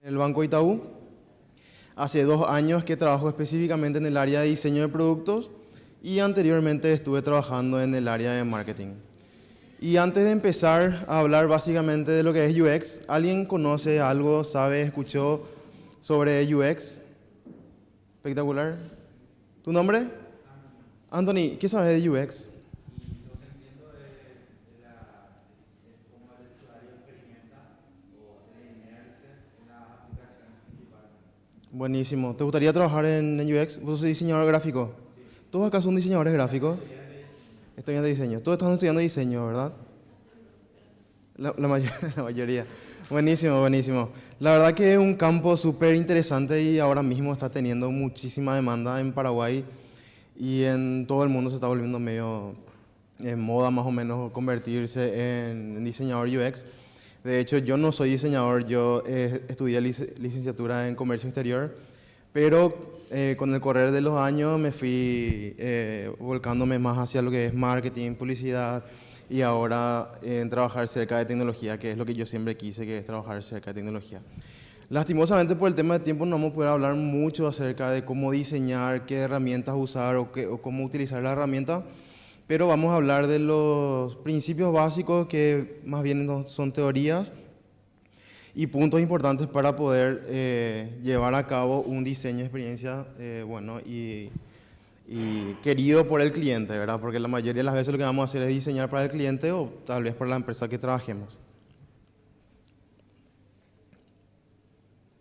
El Banco Itaú. Hace 2 años que trabajo específicamente en el área de diseño de productos y anteriormente estuve trabajando en el área de marketing. Y antes de empezar a hablar básicamente de lo que es UX, ¿alguien conoce algo, sabe, escuchó sobre UX? Espectacular. ¿Tu nombre? Anthony, ¿qué sabes de UX? Buenísimo. ¿Te gustaría trabajar en UX? ¿Vos sos diseñador gráfico? ¿Todos acá son diseñadores gráficos? Estudiantes de diseño. Todos están estudiando diseño, ¿verdad? La mayoría. Buenísimo, buenísimo. La verdad que es un campo súper interesante y ahora mismo está teniendo muchísima demanda en Paraguay y en todo el mundo se está volviendo medio en moda más o menos convertirse en diseñador UX. De hecho, yo no soy diseñador, yo estudié licenciatura en comercio exterior, pero con el correr de los años me fui volcándome más hacia lo que es marketing, publicidad y ahora en trabajar cerca de tecnología, que es lo que yo siempre quise, que es trabajar cerca de tecnología. Lastimosamente por el tema de tiempo no vamos a poder hablar mucho acerca de cómo diseñar, qué herramientas usar o cómo utilizar la herramienta, pero vamos a hablar de los principios básicos que más bien son teorías y puntos importantes para poder llevar a cabo un diseño de experiencia bueno y querido por el cliente, ¿verdad? Porque la mayoría de las veces lo que vamos a hacer es diseñar para el cliente o tal vez para la empresa que trabajemos.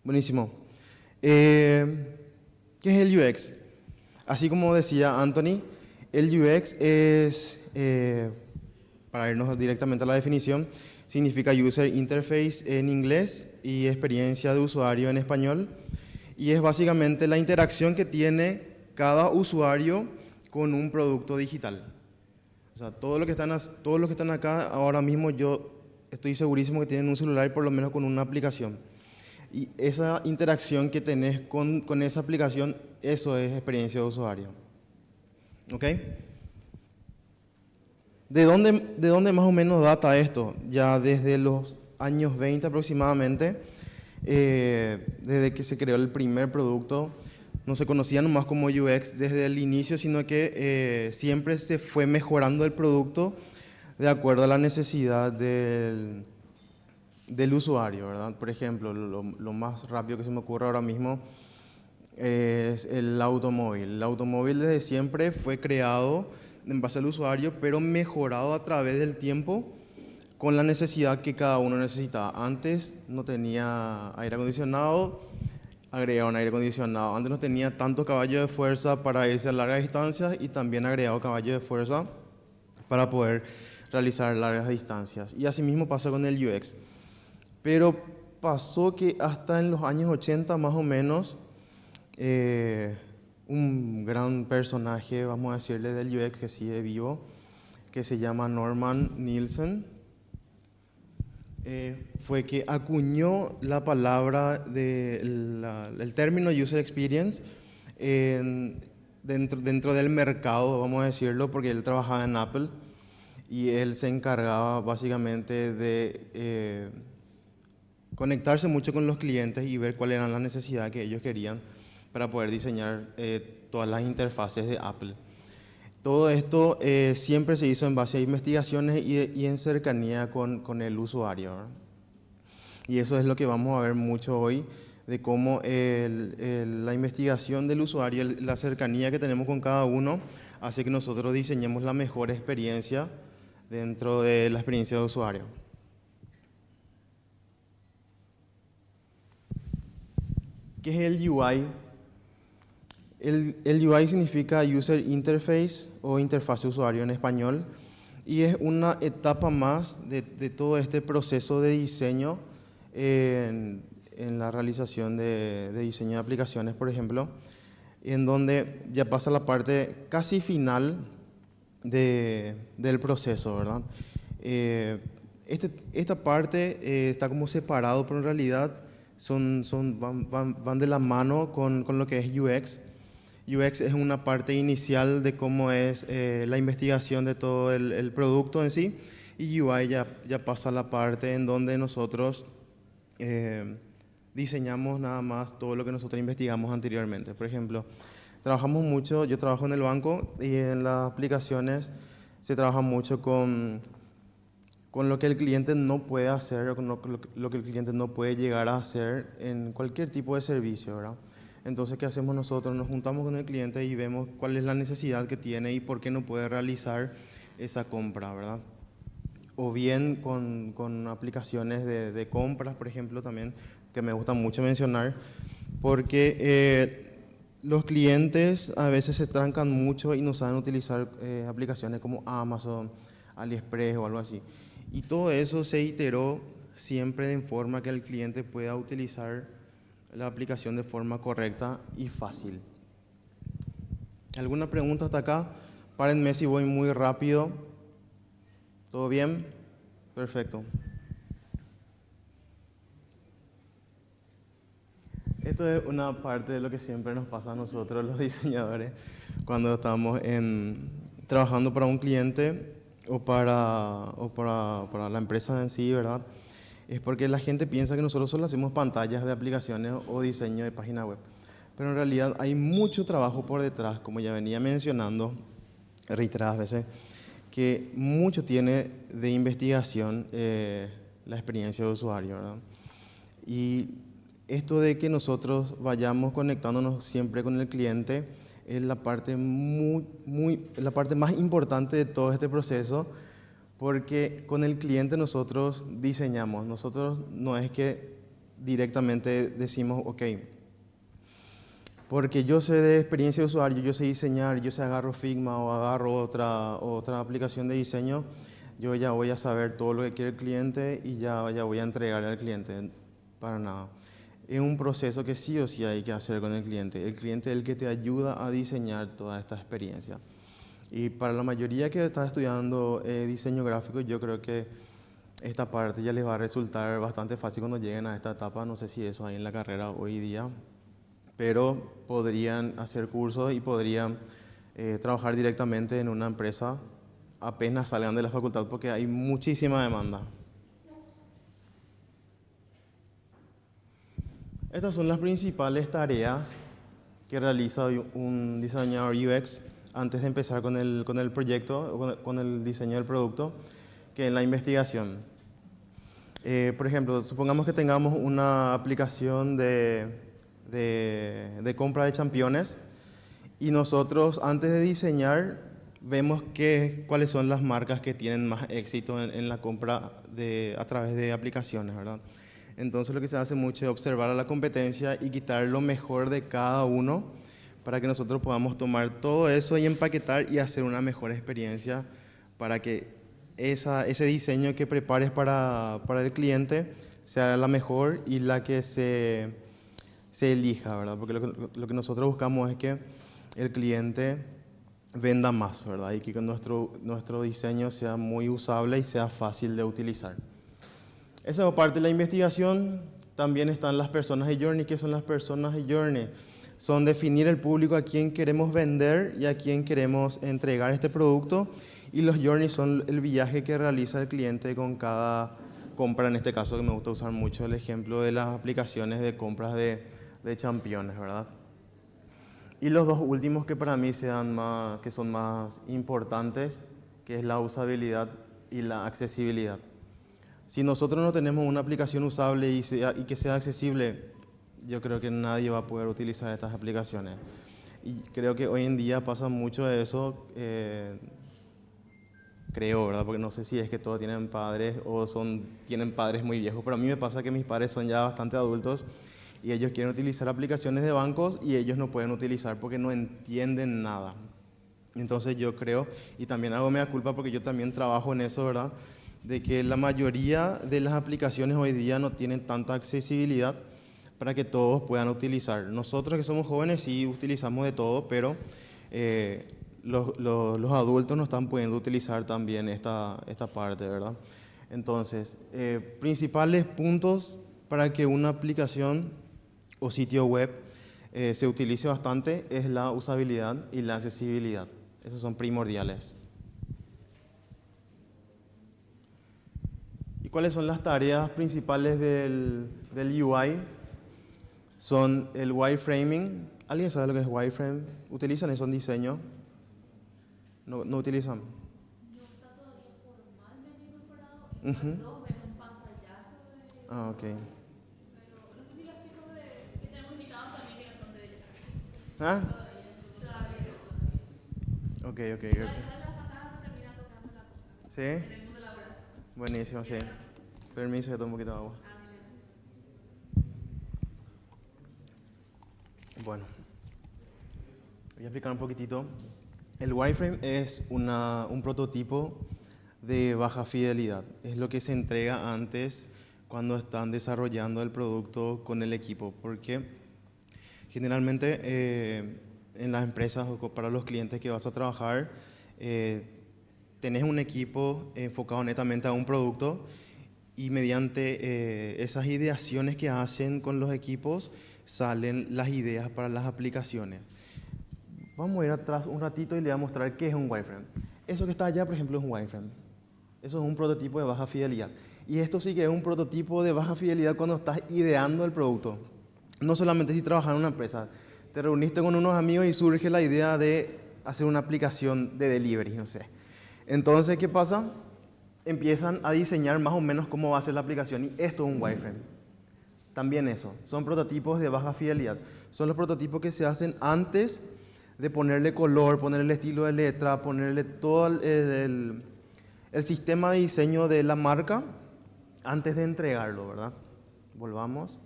Buenísimo. ¿Qué es el UX? Así como decía Anthony, el UX es, para irnos directamente a la definición, significa User Interface en inglés y experiencia de usuario en español. Y es básicamente la interacción que tiene cada usuario con un producto digital. O sea, todos los que están acá ahora mismo, yo estoy segurísimo que tienen un celular por lo menos con una aplicación. Y esa interacción que tenés con esa aplicación, eso es experiencia de usuario. ¿Ok? ¿De dónde más o menos data esto? Ya desde los años 20 aproximadamente, desde que se creó el primer producto, no se conocía nomás como UX desde el inicio, sino que siempre se fue mejorando el producto de acuerdo a la necesidad del usuario, ¿verdad? Por ejemplo, lo más rápido que se me ocurre ahora mismo es el automóvil. El automóvil desde siempre fue creado en base al usuario, pero mejorado a través del tiempo con la necesidad que cada uno necesitaba. Antes no tenía aire acondicionado, agregaron aire acondicionado. Antes no tenía tantos caballos de fuerza para irse a largas distancias y también agregado caballos de fuerza para poder realizar largas distancias. Y así mismo pasa con el UX. Pero pasó que hasta en los años 80 más o menos, un gran personaje, vamos a decirle, del UX que sigue vivo, que se llama Norman Nielsen, fue que acuñó la palabra, el término User Experience dentro del mercado, vamos a decirlo, porque él trabajaba en Apple y él se encargaba básicamente de conectarse mucho con los clientes y ver cuáles eran las necesidades que ellos querían para poder diseñar todas las interfaces de Apple. Todo esto siempre se hizo en base a investigaciones y en cercanía con el usuario, ¿verdad? Y eso es lo que vamos a ver mucho hoy, de cómo la investigación del usuario, la cercanía que tenemos con cada uno, hace que nosotros diseñemos la mejor experiencia dentro de la experiencia de usuario. ¿Qué es el UI? El UI significa User Interface o interfaz de usuario en español y es una etapa más de todo este proceso de diseño en la realización de diseño de aplicaciones, por ejemplo, en donde ya pasa la parte casi final del proceso, ¿verdad? Esta parte está como separado, pero en realidad van de la mano con lo que es UX. UX es una parte inicial de cómo es la investigación de todo el producto en sí, y UI ya pasa a la parte en donde nosotros diseñamos nada más todo lo que nosotros investigamos anteriormente. Por ejemplo, trabajamos mucho, yo trabajo en el banco y en las aplicaciones se trabaja mucho con lo que el cliente no puede hacer o con lo que el cliente no puede llegar a hacer en cualquier tipo de servicio, ¿verdad? Entonces, ¿qué hacemos nosotros? Nos juntamos con el cliente y vemos cuál es la necesidad que tiene y por qué no puede realizar esa compra, ¿verdad? O bien con aplicaciones de compras, por ejemplo, también, que me gusta mucho mencionar, porque los clientes a veces se trancan mucho y no saben utilizar aplicaciones como Amazon, AliExpress o algo así. Y todo eso se iteró siempre en forma que el cliente pueda utilizar la aplicación de forma correcta y fácil. ¿Alguna pregunta hasta acá? Párenme si voy muy rápido. ¿Todo bien? Perfecto. Esto es una parte de lo que siempre nos pasa a nosotros los diseñadores cuando estamos trabajando para un cliente o para la empresa en sí, ¿verdad? Es porque la gente piensa que nosotros solo hacemos pantallas de aplicaciones o diseño de página web. Pero en realidad hay mucho trabajo por detrás, como ya venía mencionando reiteradas veces, que mucho tiene de investigación la experiencia de usuario, ¿verdad? Y esto de que nosotros vayamos conectándonos siempre con el cliente es la parte la parte más importante de todo este proceso, porque con el cliente nosotros diseñamos. Nosotros no es que directamente decimos, ok, porque yo sé de experiencia de usuario, yo sé diseñar, yo sé agarro Figma o agarro otra aplicación de diseño, yo ya voy a saber todo lo que quiere el cliente y ya voy a entregarle al cliente. Para nada. Es un proceso que sí o sí hay que hacer con el cliente. El cliente es el que te ayuda a diseñar toda esta experiencia. Y para la mayoría que está estudiando diseño gráfico, yo creo que esta parte ya les va a resultar bastante fácil cuando lleguen a esta etapa. No sé si eso hay en la carrera hoy día, pero podrían hacer cursos y podrían trabajar directamente en una empresa apenas salgan de la facultad porque hay muchísima demanda. Estas son las principales tareas que realiza un diseñador UX antes de empezar con el proyecto, con el diseño del producto, que es la investigación. Por ejemplo, supongamos que tengamos una aplicación de compra de championes y nosotros antes de diseñar vemos cuáles son las marcas que tienen más éxito en la compra a través de aplicaciones, ¿verdad? Entonces lo que se hace mucho es observar a la competencia y quitar lo mejor de cada uno para que nosotros podamos tomar todo eso y empaquetar y hacer una mejor experiencia para que ese diseño que prepares para el cliente sea la mejor y la que se elija, ¿verdad? Porque lo que nosotros buscamos es que el cliente venda más, ¿verdad? Y que nuestro diseño sea muy usable y sea fácil de utilizar. Esa es parte de la investigación. También están las personas de Journey. ¿Qué son las personas de Journey? Son definir el público a quien queremos vender y a quien queremos entregar este producto. Y los Journey son el viaje que realiza el cliente con cada compra. En este caso, que me gusta usar mucho el ejemplo de las aplicaciones de compras de championes, ¿verdad? Y los dos últimos que para mí que son más importantes, que es la usabilidad y la accesibilidad. Si nosotros no tenemos una aplicación usable y que sea accesible, yo creo que nadie va a poder utilizar estas aplicaciones. Y creo que hoy en día pasa mucho de eso, creo, ¿verdad? Porque no sé si es que todos tienen padres o tienen padres muy viejos, pero a mí me pasa que mis padres son ya bastante adultos y ellos quieren utilizar aplicaciones de bancos y ellos no pueden utilizar porque no entienden nada. Entonces yo creo, y también hago mea culpa porque yo también trabajo en eso, ¿verdad? De que la mayoría de las aplicaciones hoy día no tienen tanta accesibilidad para que todos puedan utilizar. Nosotros que somos jóvenes sí utilizamos de todo, pero los adultos no están pudiendo utilizar también esta parte, ¿verdad? Entonces, principales puntos para que una aplicación o sitio web se utilice bastante es la usabilidad y la accesibilidad. Esos son primordiales. ¿Y cuáles son las tareas principales del UI? son el wireframing. ¿Alguien sabe lo que es wireframe? ¿Utilizan eso en diseño? No, no utilizan. Ujú. Ah, ok. ¿Ah? Ok, ok, ok. ¿Sí? Buenísimo, sí. Permiso, que tomo un poquito de agua. Bueno, voy a explicar un poquitito. El wireframe es un prototipo de baja fidelidad. Es lo que se entrega antes cuando están desarrollando el producto con el equipo. Porque generalmente en las empresas o para los clientes que vas a trabajar, tenés un equipo enfocado netamente a un producto y mediante esas ideaciones que hacen con los equipos salen las ideas para las aplicaciones. Vamos a ir atrás un ratito y le voy a mostrar qué es un wireframe. Eso que está allá, por ejemplo, es un wireframe. Eso es un prototipo de baja fidelidad. Y esto sí que es un prototipo de baja fidelidad cuando estás ideando el producto. No solamente si trabajas en una empresa. Te reuniste con unos amigos y surge la idea de hacer una aplicación de delivery, no sé. Entonces, ¿qué pasa? Empiezan a diseñar más o menos cómo va a ser la aplicación y esto es un wireframe. También eso, son prototipos de baja fidelidad. Son los prototipos que se hacen antes de ponerle color, ponerle estilo de letra, ponerle todo el sistema de diseño de la marca antes de entregarlo, ¿verdad? Volvamos.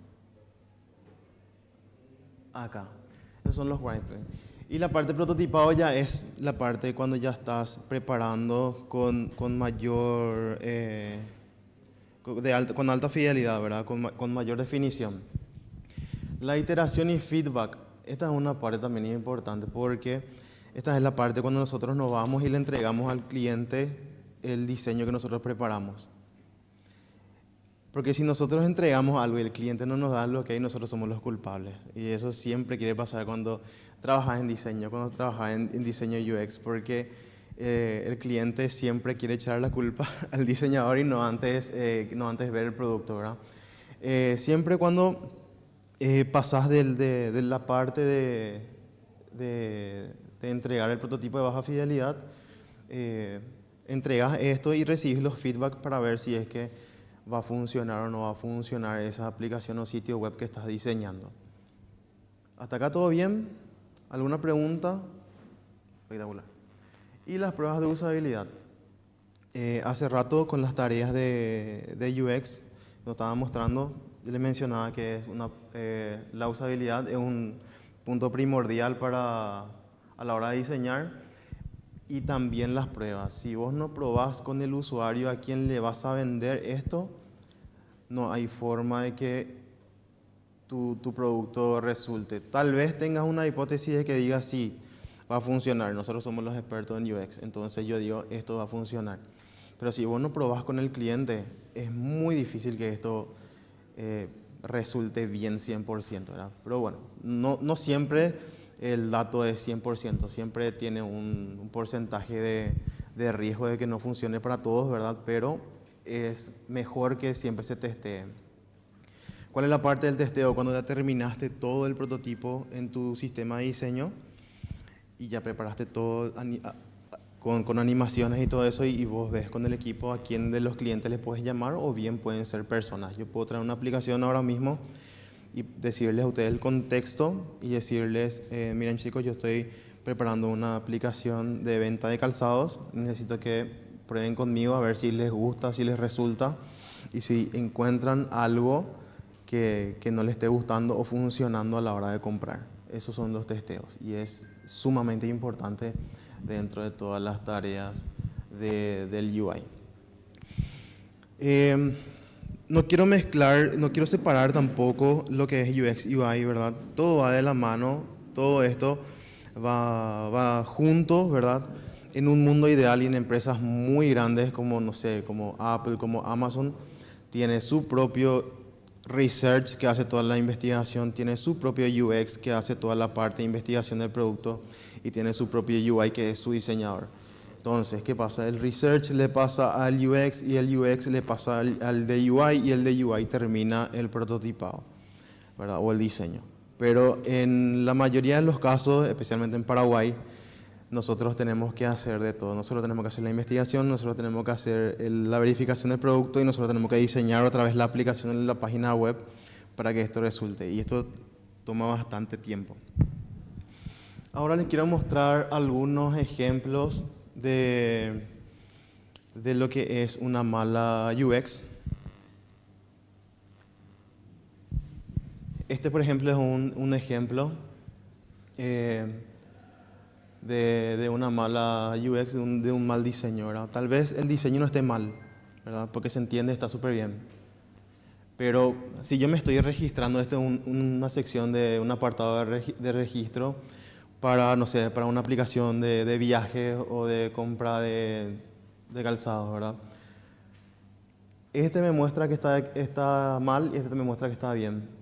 Acá. Esos son los wireframes. Y la parte prototipado ya es la parte cuando ya estás preparando con mayor, con alta fidelidad, ¿verdad? Con mayor definición. La iteración y feedback. Esta es una parte también importante porque esta es la parte cuando nosotros nos vamos y le entregamos al cliente el diseño que nosotros preparamos. Porque si nosotros entregamos algo y el cliente no nos da lo que hay, nosotros somos los culpables. Y eso siempre quiere pasar cuando trabajas en diseño, cuando trabajas en diseño UX, porque el cliente siempre quiere echar la culpa al diseñador y no antes ver el producto, ¿verdad? Siempre cuando pasas de la parte de entregar el prototipo de baja fidelidad, entregas esto y recibes los feedback para ver si es que va a funcionar o no va a funcionar esa aplicación o sitio web que estás diseñando. ¿Hasta acá todo bien? ¿Alguna pregunta? Espectacular. Y las pruebas de usabilidad. Hace rato con las tareas de UX, nos estaba mostrando, les mencionaba que la usabilidad es un punto primordial a la hora de diseñar. Y también las pruebas. Si vos no probás con el usuario a quien le vas a vender esto, no hay forma de que tu producto resulte. Tal vez tengas una hipótesis de que digas sí, va a funcionar. Nosotros somos los expertos en UX, entonces yo digo esto va a funcionar. Pero si vos no probás con el cliente, es muy difícil que esto resulte bien 100%, ¿verdad? Pero bueno, no siempre el dato es 100%, siempre tiene un porcentaje de riesgo de que no funcione para todos, ¿verdad? Pero es mejor que siempre se testee. ¿Cuál es la parte del testeo? Cuando ya terminaste todo el prototipo en tu sistema de diseño y ya preparaste todo con animaciones y todo eso y vos ves con el equipo a quién de los clientes les puedes llamar o bien pueden ser personas. Yo puedo traer una aplicación ahora mismo y decirles a ustedes el contexto y decirles, miren chicos, yo estoy preparando una aplicación de venta de calzados, necesito que prueben conmigo a ver si les gusta, si les resulta y si encuentran algo que no les esté gustando o funcionando a la hora de comprar. Esos son los testeos y es sumamente importante dentro de todas las tareas del UI. No quiero mezclar, no quiero separar tampoco lo que es UX, UI, ¿verdad? Todo va de la mano, todo esto va junto, ¿verdad? En un mundo ideal y en empresas muy grandes como, no sé, como Apple, como Amazon, tiene su propio research que hace toda la investigación, tiene su propio UX que hace toda la parte de investigación del producto y tiene su propio UI que es su diseñador. Entonces, ¿qué pasa? El research le pasa al UX y el UX le pasa al de UI y el de UI termina el prototipado. ¿verdad? O el diseño. Pero en la mayoría de los casos, especialmente en Paraguay, nosotros tenemos que hacer de todo. Nosotros tenemos que hacer la investigación, nosotros tenemos que hacer la verificación del producto y nosotros tenemos que diseñar otra vez la aplicación en la página web para que esto resulte. Y esto toma bastante tiempo. Ahora les quiero mostrar algunos ejemplos de lo que es una mala UX. Este, por ejemplo, es un ejemplo de una mala UX, de un mal diseño, ¿verdad? Tal vez el diseño no esté mal, ¿verdad? Porque se entiende, está súper bien. Pero si yo me estoy registrando, esta es una sección de un apartado de registro para, no sé, para una aplicación de viajes o de compra de calzados, ¿verdad? Este me muestra que está mal y este me muestra que está bien.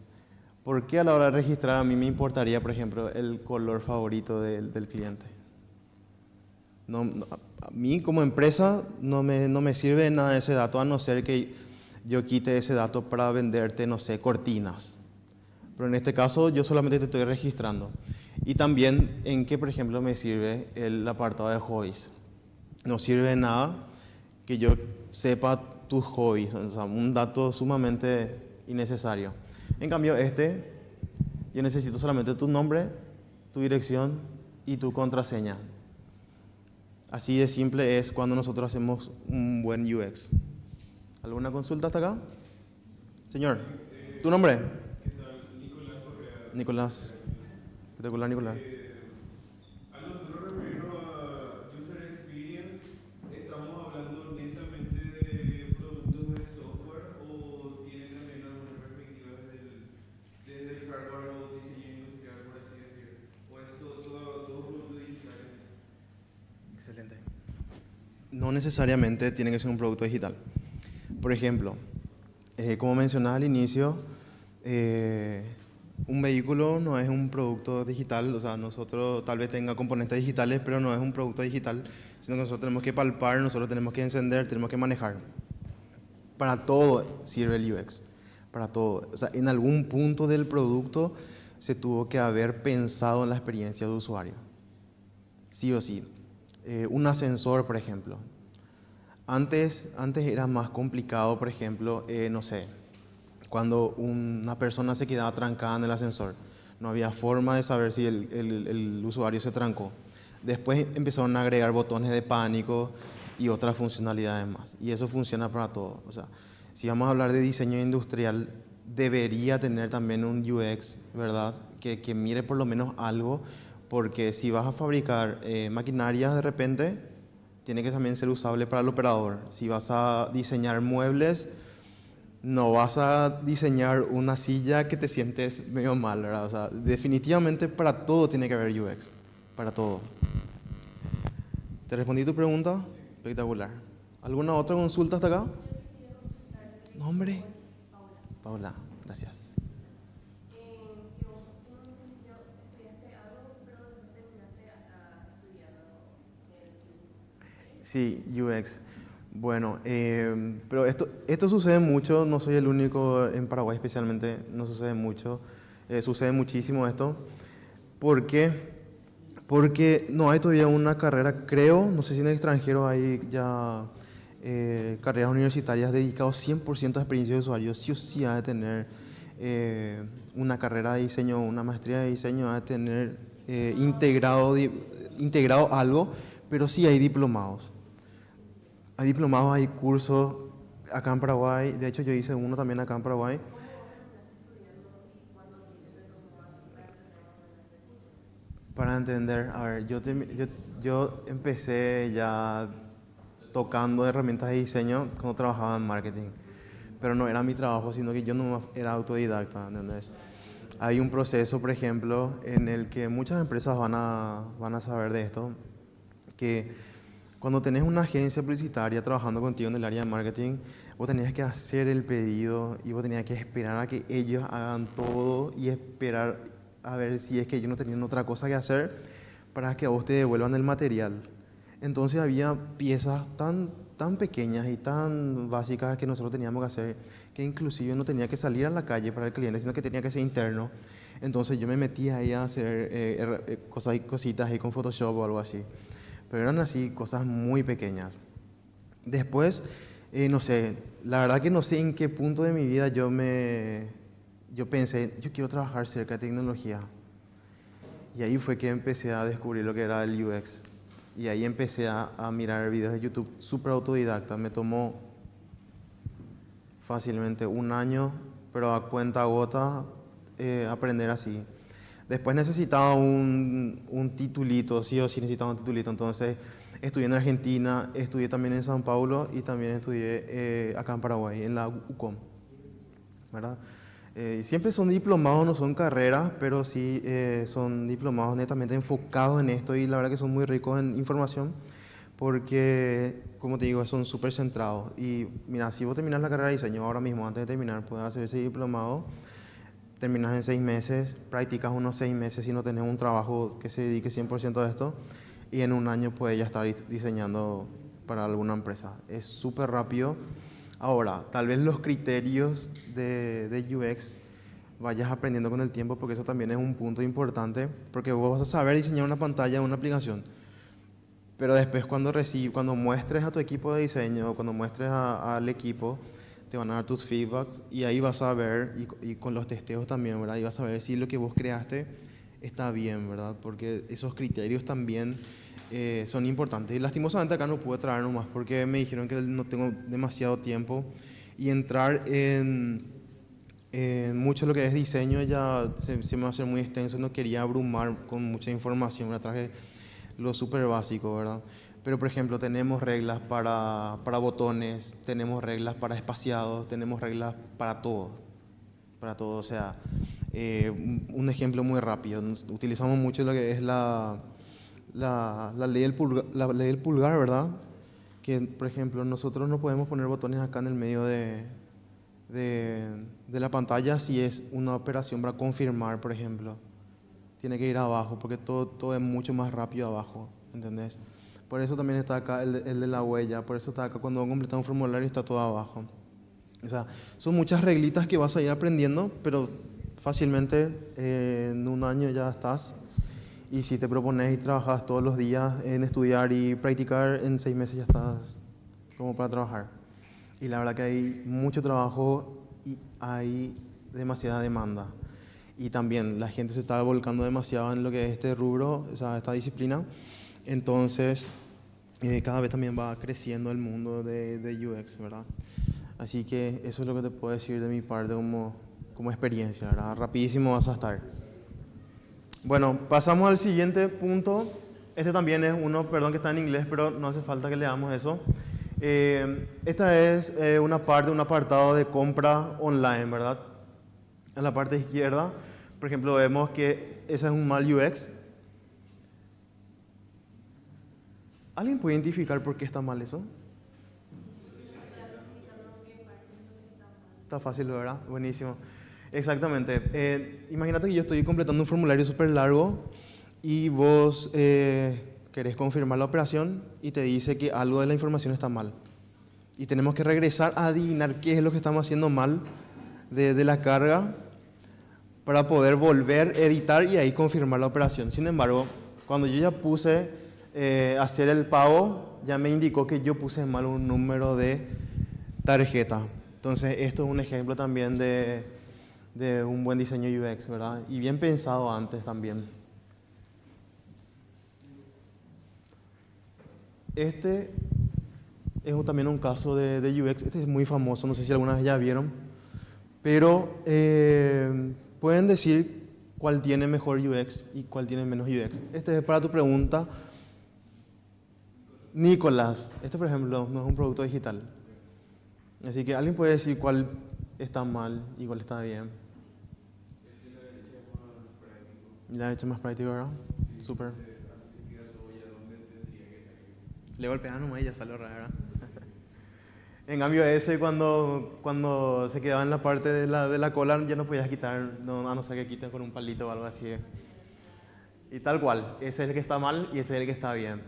¿Por qué a la hora de registrar a mí me importaría, por ejemplo, el color favorito del cliente? A mí como empresa no me sirve nada ese dato, a no ser que yo quite ese dato para venderte, no sé, cortinas. Pero en este caso yo solamente te estoy registrando. Y también en qué, por ejemplo, me sirve el apartado de hobbies. No sirve nada que yo sepa tus hobbies, o sea, un dato sumamente innecesario. En cambio, yo necesito solamente tu nombre, tu dirección y tu contraseña. Así de simple es cuando nosotros hacemos un buen UX. ¿Alguna consulta hasta acá? Señor, ¿tu nombre? ¿Qué tal? Nicolás Correa. Nicolás. Espectacular, Nicolás. A nosotros referirnos a User Experience, ¿estamos hablando netamente de productos de software o tiene también alguna perspectiva desde el hardware o diseño industrial, por así decir? ¿O es todo producto digital? Excelente. No necesariamente tiene que ser un producto digital. Por ejemplo, como mencionaba al inicio, un vehículo no es un producto digital, o sea, nosotros tal vez tenga componentes digitales, pero no es un producto digital, sino que nosotros tenemos que palpar, nosotros tenemos que encender, tenemos que manejar. Para todo sirve el UX, para todo. O sea, en algún punto del producto se tuvo que haber pensado en la experiencia de usuario. Sí o sí. Un ascensor, por ejemplo. Antes era más complicado, por ejemplo, no sé, cuando una persona se quedaba trancada en el ascensor. No había forma de saber si el usuario se trancó. Después empezaron a agregar botones de pánico y otras funcionalidades más. Y eso funciona para todo. O sea, si vamos a hablar de diseño industrial, debería tener también un UX, ¿verdad? Que mire por lo menos algo, porque si vas a fabricar maquinarias de repente, tiene que también ser usable para el operador. Si vas a diseñar muebles, no vas a diseñar una silla que te sientes medio mal, ¿verdad? O sea, definitivamente para todo tiene que haber UX, para todo. ¿Te respondí tu pregunta? Espectacular. ¿Alguna otra consulta hasta acá? ¿Nombre? Paula, gracias. Sí, UX. Bueno, pero esto sucede mucho, no soy el único en Paraguay especialmente, no sucede mucho, sucede muchísimo esto. ¿Por qué? Porque no hay todavía una carrera, creo, no sé si en el extranjero hay ya carreras universitarias dedicadas 100% a experiencia de usuario, sí o sí ha de tener una carrera de diseño, una maestría de diseño, ha de tener integrado algo, pero sí hay diplomados. Hay diplomados, hay cursos acá en Paraguay, de hecho yo hice uno también acá en Paraguay. Para entender, a ver, yo empecé ya tocando herramientas de diseño cuando trabajaba en marketing, pero no era mi trabajo, sino que yo no era autodidacta, ¿entendés? Hay un proceso, por ejemplo, en el que muchas empresas van a saber de esto, que cuando tenés una agencia publicitaria trabajando contigo en el área de marketing, vos tenías que hacer el pedido y vos tenías que esperar a que ellos hagan todo y esperar a ver si es que ellos no tenían otra cosa que hacer para que a vos te devuelvan el material. Entonces había piezas tan tan pequeñas y tan básicas que nosotros teníamos que hacer, que inclusive no tenía que salir a la calle para el cliente, sino que tenía que ser interno. Entonces yo me metía ahí a hacer cositas ahí con Photoshop o algo así. Pero eran así cosas muy pequeñas. Después, no sé, la verdad que no sé en qué punto de mi vida yo pensé, yo quiero trabajar cerca de tecnología. Y ahí fue que empecé a descubrir lo que era el UX. Y ahí empecé a mirar videos de YouTube súper autodidacta. Me tomó fácilmente un año, pero a cuenta gota, aprender así. Después necesitaba un titulito, sí o sí necesitaba un titulito. Entonces estudié en Argentina, estudié también en San Paulo y también estudié acá en Paraguay, en la UCOM, ¿verdad? Siempre son diplomados, no son carreras, pero sí son diplomados netamente enfocados en esto y la verdad que son muy ricos en información porque, como te digo, son súper centrados. Y mira, si vos terminas la carrera de diseño ahora mismo, antes de terminar, puedes hacer ese diplomado, terminas en 6 meses, practicas unos 6 meses si no tenés un trabajo que se dedique 100% a esto y en un año puedes ya estar diseñando para alguna empresa. Es súper rápido. Ahora, tal vez los criterios de UX vayas aprendiendo con el tiempo porque eso también es un punto importante porque vos vas a saber diseñar una pantalla de una aplicación. Pero después cuando muestres a tu equipo de diseño, cuando muestres al equipo, te van a dar tus feedbacks y ahí vas a ver, y con los testeos también, ¿verdad? Y vas a ver si lo que vos creaste está bien, ¿verdad? Porque esos criterios también son importantes. Y lastimosamente acá no pude traer nomás porque me dijeron que no tengo demasiado tiempo y entrar en mucho lo que es diseño ya se me va a hacer muy extenso, no quería abrumar con mucha información, me traje lo súper básico, ¿verdad? Pero, por ejemplo, tenemos reglas para botones, tenemos reglas para espaciados, tenemos reglas para todo. Para todo, o sea, un ejemplo muy rápido. Utilizamos mucho lo que es la la ley del pulgar, ¿verdad? Que, por ejemplo, nosotros no podemos poner botones acá en el medio de la pantalla si es una operación para confirmar, por ejemplo. Tiene que ir abajo, porque todo es mucho más rápido abajo, ¿entendés? Por eso también está acá el de la huella, por eso está acá cuando completas un formulario está todo abajo. O sea, son muchas reglitas que vas a ir aprendiendo, pero fácilmente en un año ya estás. Y si te propones y trabajas todos los días en estudiar y practicar, en 6 meses ya estás como para trabajar. Y la verdad que hay mucho trabajo y hay demasiada demanda. Y también la gente se está volcando demasiado en lo que es este rubro, o sea, esta disciplina. Entonces, cada vez también va creciendo el mundo de UX, ¿verdad? Así que eso es lo que te puedo decir de mi parte como experiencia, ¿verdad? Rapidísimo vas a estar. Bueno, pasamos al siguiente punto. Este también es uno, perdón que está en inglés, pero no hace falta que leamos eso. Esta es un apartado de compra online, ¿verdad? En la parte izquierda, por ejemplo, vemos que ese es un mal UX. ¿Alguien puede identificar por qué está mal eso? Está fácil, ¿verdad? Buenísimo. Exactamente. Imagínate que yo estoy completando un formulario súper largo y vos querés confirmar la operación y te dice que algo de la información está mal. Y tenemos que regresar a adivinar qué es lo que estamos haciendo mal de la carga para poder volver, editar y ahí confirmar la operación. Sin embargo, cuando yo ya puse hacer el pago, ya me indicó que yo puse mal un número de tarjeta. Entonces, esto es un ejemplo también de un buen diseño UX, ¿verdad? Y bien pensado antes también. Este es también un caso de UX. Este es muy famoso, no sé si alguna vez ya vieron. Pero pueden decir cuál tiene mejor UX y cuál tiene menos UX. Este es para tu pregunta. Nicolás, este por ejemplo no es un producto digital. Así que alguien puede decir cuál está mal y cuál está bien. La derecha es más práctico, ¿verdad? Sí, súper. Así se queda todo ya donde tendría que salir. Le golpean nomás y ya sale raro. En cambio ese cuando se quedaba en la parte de la cola ya no podías quitar, no, a no ser que quites con un palito o algo así. Y tal cual, ese es el que está mal y ese es el que está bien.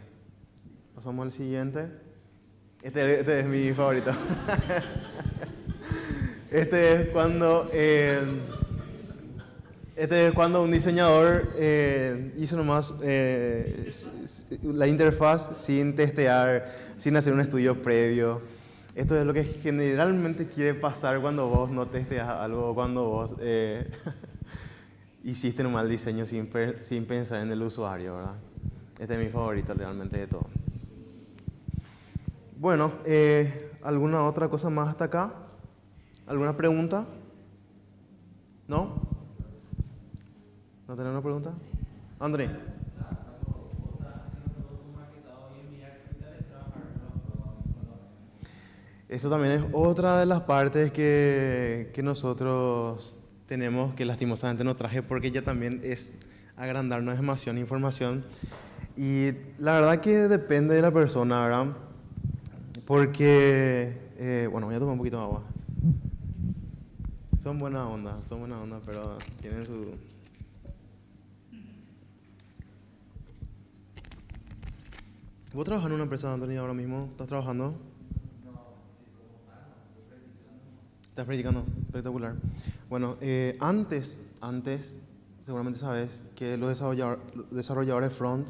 Pasamos al siguiente. Este es mi favorito. Este es cuando, un diseñador hizo nomás la interfaz sin testear, sin hacer un estudio previo. Esto es lo que generalmente quiere pasar cuando vos no testeas algo, cuando vos hiciste un mal diseño sin pensar en el usuario, ¿verdad? Este es mi favorito realmente de todo. Bueno, ¿alguna otra cosa más hasta acá? ¿Alguna pregunta? ¿No? ¿No tenés una pregunta? André. Eso también es otra de las partes que nosotros tenemos, que lastimosamente no traje porque ya también es agrandarnos demasiado información. Y la verdad que depende de la persona, ¿verdad? Porque, bueno, voy a tomar un poquito de agua. Son buena onda, pero tienen su... ¿Vos trabajas en una empresa, Antonio, ahora mismo? ¿Estás trabajando? ¿Estás practicando? Espectacular. Bueno, antes, seguramente sabes que los desarrolladores front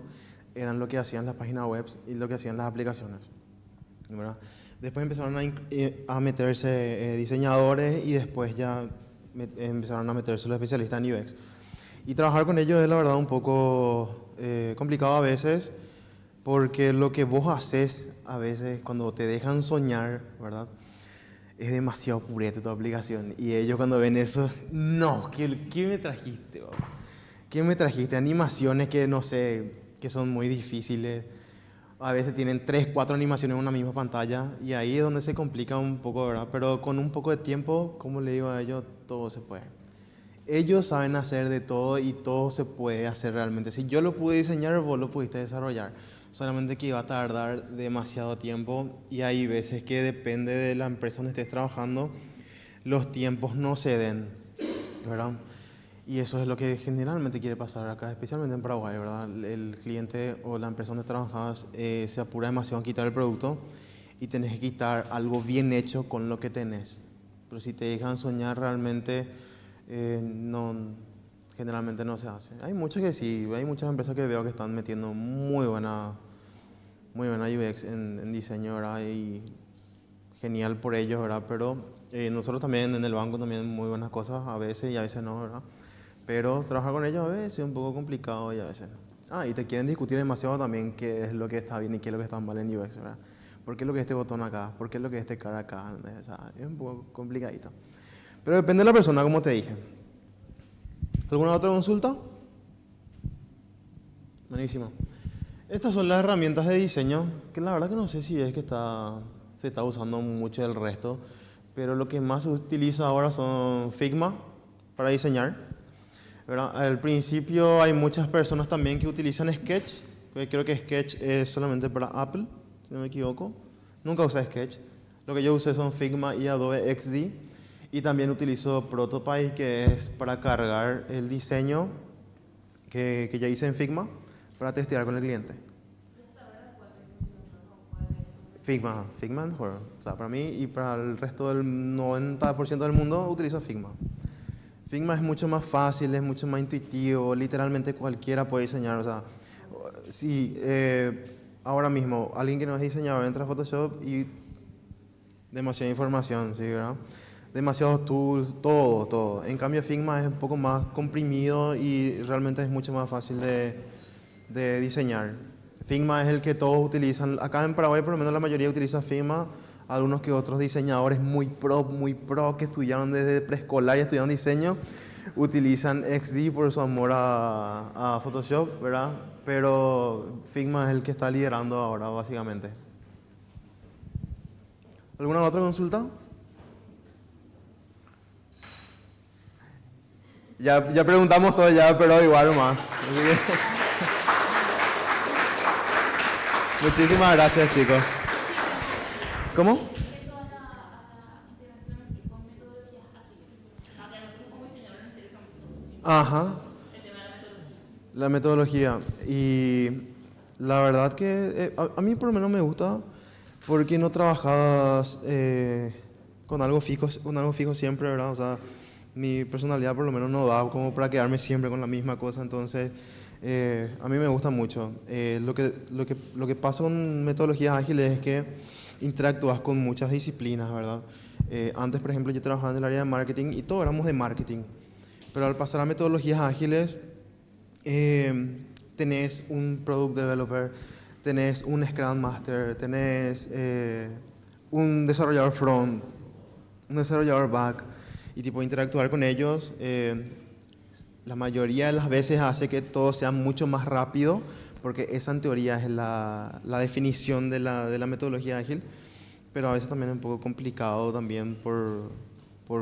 eran lo que hacían las páginas web y lo que hacían las aplicaciones, ¿verdad? Después empezaron a meterse diseñadores y después ya empezaron a meterse los especialistas en UX. Y trabajar con ellos es la verdad un poco complicado a veces, porque lo que vos haces a veces cuando te dejan soñar, ¿verdad? Es demasiado purete tu aplicación. Y ellos cuando ven eso, no, ¿qué me trajiste, papá? ¿Qué me trajiste? Animaciones que no sé, que son muy difíciles. A veces tienen 3, 4 animaciones en una misma pantalla y ahí es donde se complica un poco, ¿verdad? Pero con un poco de tiempo, como le digo a ellos, todo se puede. Ellos saben hacer de todo y todo se puede hacer realmente. Si yo lo pude diseñar, vos lo pudiste desarrollar. Solamente que iba a tardar demasiado tiempo y hay veces que depende de la empresa donde estés trabajando, los tiempos no se den, ¿verdad? Y eso es lo que generalmente quiere pasar acá, especialmente en Paraguay, ¿verdad? El cliente o la empresa donde trabajas se apura demasiado en quitar el producto y tenés que quitar algo bien hecho con lo que tenés. Pero si te dejan soñar realmente, generalmente no se hace. Hay muchas que sí, hay muchas empresas que veo que están metiendo muy buena UX en diseño, ¿verdad? Y genial por ellos, ¿verdad? Pero nosotros también en el banco también muy buenas cosas a veces y a veces no, ¿verdad? Pero trabajar con ellos a veces es un poco complicado y a veces no. Y te quieren discutir demasiado también qué es lo que está bien y qué es lo que está mal en UX, ¿verdad? ¿Por qué es lo que es este botón acá? ¿Por qué es lo que es este cara acá? O sea, es un poco complicadito. Pero depende de la persona, como te dije. ¿Alguna otra consulta? Buenísimo. Estas son las herramientas de diseño, que la verdad que no sé si es que se está usando mucho del resto, pero lo que más se utiliza ahora son Figma para diseñar, ¿verdad? Al principio hay muchas personas también que utilizan Sketch, porque creo que Sketch es solamente para Apple, si no me equivoco. Nunca usé Sketch. Lo que yo usé son Figma y Adobe XD, y también utilizo Protopie, que es para cargar el diseño que ya hice en Figma, para testear con el cliente. Figma es mejor. O sea, para mí y para el resto del 90% del mundo utilizo Figma. Figma es mucho más fácil, es mucho más intuitivo, literalmente cualquiera puede diseñar. O sea, si ahora mismo alguien que no es diseñador entra a Photoshop y demasiada información, ¿sí, verdad? Demasiados tools, todo. En cambio Figma es un poco más comprimido y realmente es mucho más fácil de diseñar. Figma es el que todos utilizan. Acá en Paraguay por lo menos la mayoría utiliza Figma. Algunos que otros diseñadores muy pro que estudiaron desde preescolar y estudiaron diseño, utilizan XD por su amor a Photoshop, ¿verdad? Pero Figma es el que está liderando ahora básicamente. ¿Alguna otra consulta? Ya preguntamos todo ya, pero igual más. Muchísimas gracias, chicos. ¿Cómo? Ajá. La metodología. Y la verdad que a mí por lo menos me gusta ¿Por qué no trabajabas con algo fijo siempre, ¿verdad? O sea, mi personalidad por lo menos no da como para quedarme siempre con la misma cosa, entonces a mí me gusta mucho. Lo que pasa con metodologías ágiles es que interactúas con muchas disciplinas, ¿verdad? Antes, por ejemplo, yo trabajaba en el área de marketing y todos éramos de marketing, pero al pasar a metodologías ágiles, tenés un product developer, tenés un Scrum Master, tenés un desarrollador front, un desarrollador back, y tipo interactuar con ellos, la mayoría de las veces hace que todo sea mucho más rápido, porque esa en teoría es la definición de la metodología ágil, pero a veces también es un poco complicado también por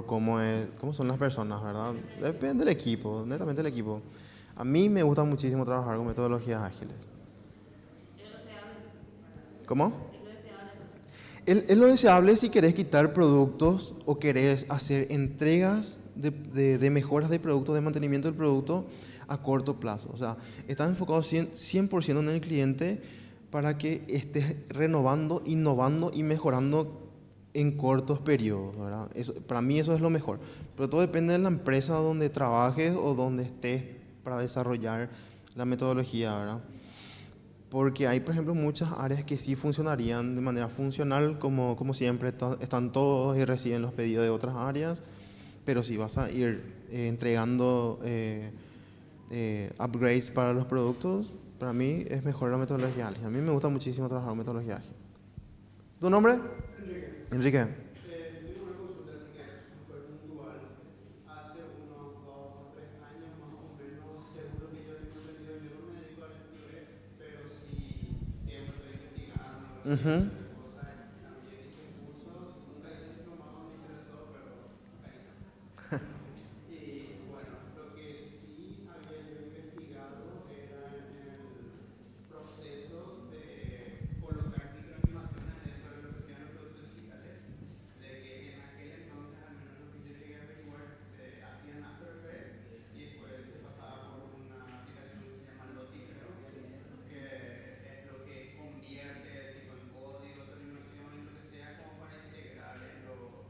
cómo son las personas, ¿verdad? Depende del equipo, netamente del equipo. A mí me gusta muchísimo trabajar con metodologías ágiles. ¿Cómo? Es lo deseable si querés quitar productos o querés hacer entregas de mejoras de producto, de mantenimiento del producto a corto plazo. O sea, estás enfocado 100% en el cliente para que estés renovando, innovando y mejorando en cortos periodos, ¿verdad? Para mí eso es lo mejor. Pero todo depende de la empresa donde trabajes o donde estés para desarrollar la metodología, ¿verdad? Porque hay, por ejemplo, muchas áreas que sí funcionarían de manera funcional, como siempre, están todos y reciben los pedidos de otras áreas, pero si vas a ir entregando upgrades para los productos, para mí es mejor la metodología ágil. A mí me gusta muchísimo trabajar con metodología ágil. ¿Tu nombre? Enrique. Enrique. Tengo una consulta así que es súper puntual. Hace unos 2 o 3 años más o menos, según lo que yo tengo entendido, yo no me dedico al UX, pero sí siempre estoy investigando, Ujú. cosas. También hice cursos, nunca hice diplomado, me interesó, pero nunca hice. Y bueno, lo que sí había yo investigado era en el proceso de colocar microanimaciones dentro de lo que sean los productos digitales, de que en aquel entonces, al menos lo que yo llegué a averiguar, se hacían After Effects y después se pasaba por una aplicación que se llama Lottie, creo, que es lo que convierte tipo en código, animación y lo que sea como para integrar en los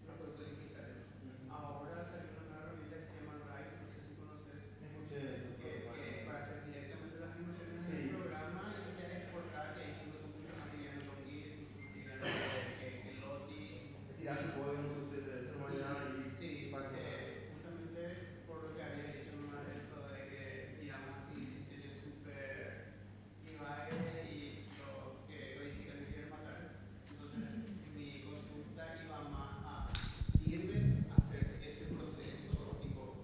productos digitales. Ahora salió una nueva herramienta que se llama Rive, no sé si conoces, que es para hacer directamente las animaciones en el programa y ya exportar, que es incluso mucho más liviano con Git, incluso más liviano que Lottie. Tirar su código, entonces, de esa manera y Sí, justamente por lo que había dicho nomás eso de que tiramos así diseños súper divague y lo que codifican y quieren matar. Entonces mi consulta iba más a, ¿sirve hacer ese proceso? Tipo,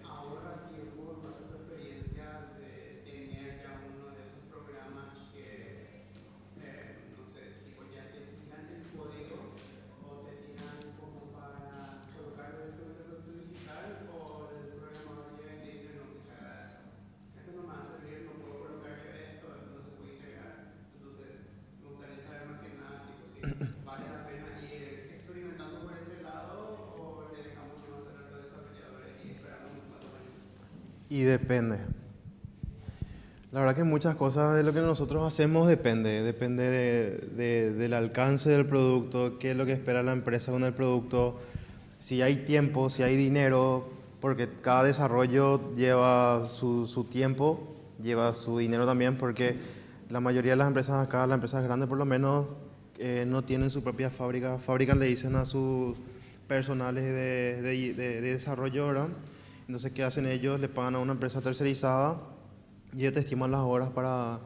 ahorra tiempo en base a tu experiencia de tener ya uno de esos programas que, no sé, tipo ya te tiran el código o te tiran como para colocarlo dentro del producto digital o el programador llega y te dice, no, que haga eso. Esto no me va a servir, no puedo colocarle esto no se puede integrar. Entonces, me gustaría saber más que nada, tipo, si vale la pena ir experimentando por ese lado o le dejamos que no hacer a los desarrolladores y esperamos unos 4 años. Y depende. La verdad que muchas cosas de lo que nosotros hacemos depende del alcance del producto, qué es lo que espera la empresa con el producto, si hay tiempo, si hay dinero, porque cada desarrollo lleva su tiempo, lleva su dinero también, porque la mayoría de las empresas acá, las empresas grandes por lo menos, no tienen su propia fábrica. Fábrica le dicen a sus personales de desarrollo, ¿verdad? Entonces, ¿qué hacen ellos? Le pagan a una empresa tercerizada y ellos te estiman las horas para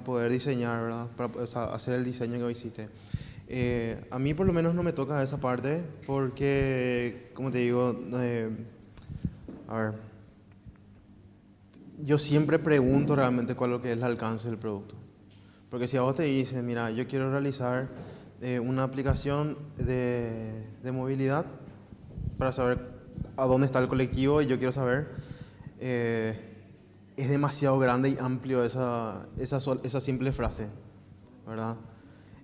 poder diseñar, ¿verdad? O sea, hacer el diseño que hiciste. A mí por lo menos no me toca esa parte porque, como te digo, a ver, yo siempre pregunto realmente cuál es lo que es el alcance del producto. Porque si a vos te dicen, mira, yo quiero realizar una aplicación de movilidad para saber a dónde está el colectivo y yo quiero saber, es demasiado grande y amplio esa simple frase, ¿verdad?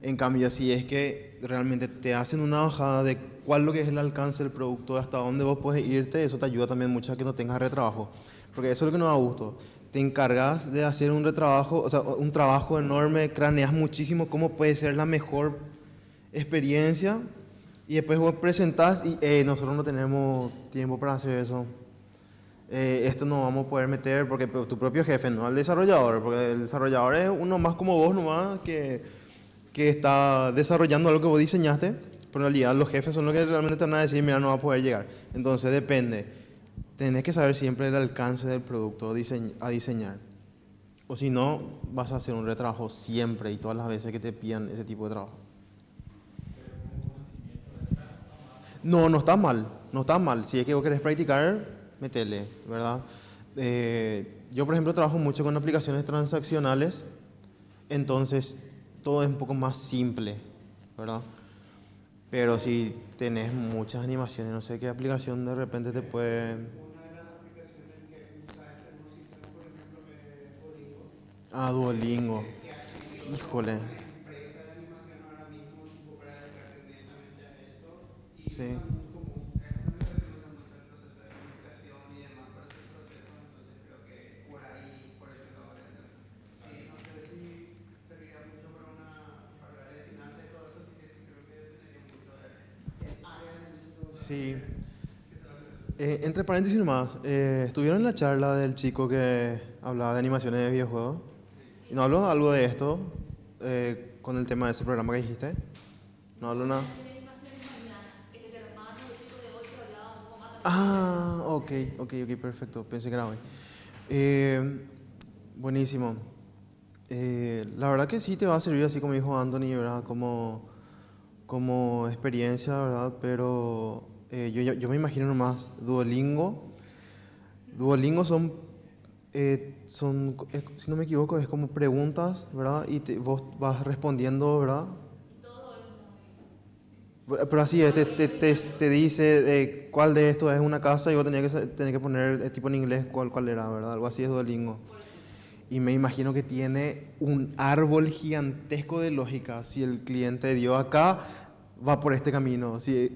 En cambio, si es que realmente te hacen una bajada de cuál es lo que es el alcance del producto, hasta dónde vos puedes irte, eso te ayuda también mucho a que no tengas retrabajo. Porque eso es lo que nos da gusto. Te encargas de hacer un retrabajo, o sea, un trabajo enorme, craneas muchísimo cómo puede ser la mejor experiencia y después vos presentás y nosotros no tenemos tiempo para hacer eso. Esto no vamos a poder meter porque tu propio jefe, no el desarrollador, porque el desarrollador es uno más como vos nomás que está desarrollando algo que vos diseñaste, pero en realidad los jefes son los que realmente te van a decir, mira, no va a poder llegar. Entonces depende, tenés que saber siempre el alcance del producto a diseñar. O si no, vas a hacer un retrabajo siempre y todas las veces que te pidan ese tipo de trabajo. No, no está mal, no está mal. Si es que vos querés practicar, metele, ¿verdad? Yo, por ejemplo, trabajo mucho con aplicaciones transaccionales, entonces todo es un poco más simple, ¿verdad? Pero si tenés muchas animaciones, no sé qué aplicación de repente te puede... Una de las aplicaciones que usa este nuevo sistema, por ejemplo, es Duolingo. Ah, Duolingo. Híjole. Una empresa de animación ahora mismo, tipo, para dedicarse netamente a eso. Y Sí. usan como, es una empresa que usa mucho el proceso de comunicación y demás para ese proceso, entonces creo que por ahí, por ese lado, sí, no sé si serviría mucho para una carrera de finanzas y todo eso, así que creo que dependería mucho de áreas en eso. Sí. Entre paréntesis nomás, ¿estuvieron en la charla del chico que hablaba de animaciones de videojuegos? ¿Y no habló algo de esto con el tema de ese programa que dijiste? ¿No habló nada? Ah, ok, perfecto. Pensé que era hoy. Buenísimo. La verdad que sí te va a servir, así como dijo Anthony, ¿verdad? Como experiencia, ¿verdad? Pero yo me imagino nomás Duolingo. Duolingo son, si no me equivoco, es como preguntas, ¿verdad? Y vos vas respondiendo, ¿verdad? Pero así es, te dice cuál de estos es una casa y vos tenés que poner tipo en inglés cuál era, ¿verdad? Algo así es Duolingo. Y me imagino que tiene un árbol gigantesco de lógica. Si el cliente dio acá, va por este camino. Si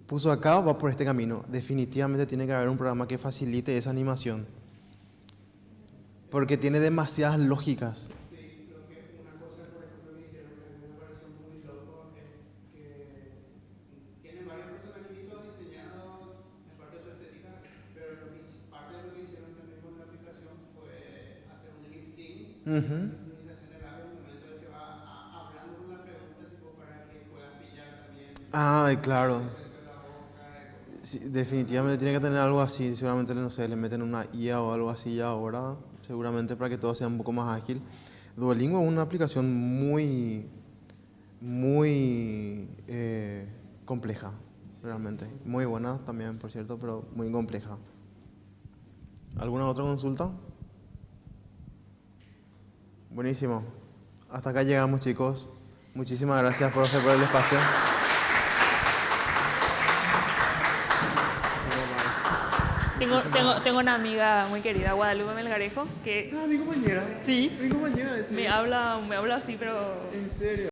puso acá, va por este camino. Definitivamente tiene que haber un programa que facilite esa animación. Porque tiene demasiadas lógicas. Sí, creo que una cosa, por ejemplo, que hicieron que a mí me pareció muy loco es que tienen varios personajitos diseñados en parte de su estética, pero parte de lo que hicieron también con la aplicación fue hacer un lip sync, sincronización del audio en el momento de que va hablando una pregunta tipo para que puedas pillar también Ah, claro. el proceso de la boca, Sí, definitivamente tiene que tener algo así. Seguramente, no sé, le meten una IA o algo así ya ahora. Seguramente para que todo sea un poco más ágil. Duolingo es una aplicación muy compleja, realmente. Muy buena también, por cierto, pero muy compleja. ¿Alguna otra consulta? Buenísimo. Hasta acá llegamos, chicos. Muchísimas gracias por el espacio. Tengo una amiga muy querida, Guadalupe Melgarejo, que Ah, mi compañera. sí, Mi compañera, sí. me habla así, pero En serio.